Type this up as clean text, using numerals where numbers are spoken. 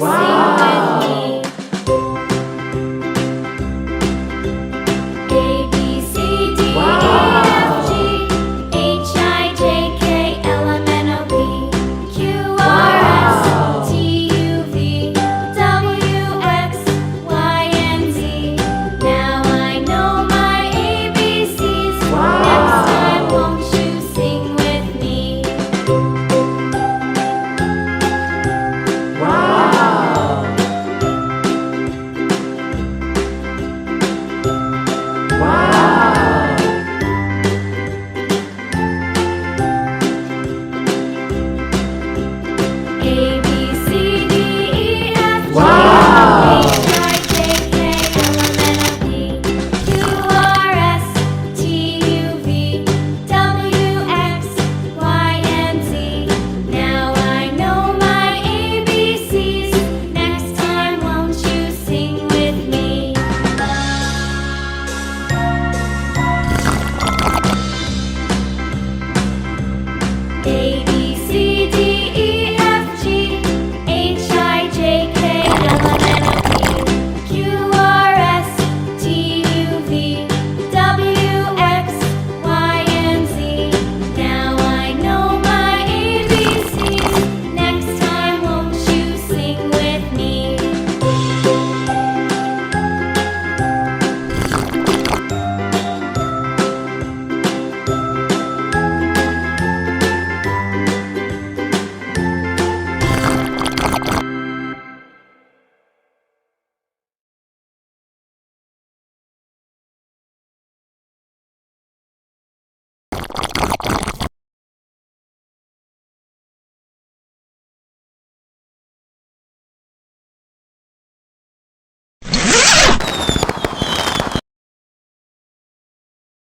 sing with me? A, B, C, D, E, F, G, H, I, J, K, L, M, N, O, P, Q, R, S, T, U, V, W, X, Y, and Z. Now I know my ABCs. Next time, won't you sing with me? A, B, C, D, E, F, G, H, I, J, K, L, M, N, O, P, Q, R, S, T, U, V, W, X, Y, and Z. Now I know my ABCs. Next time, won't you sing with me? A,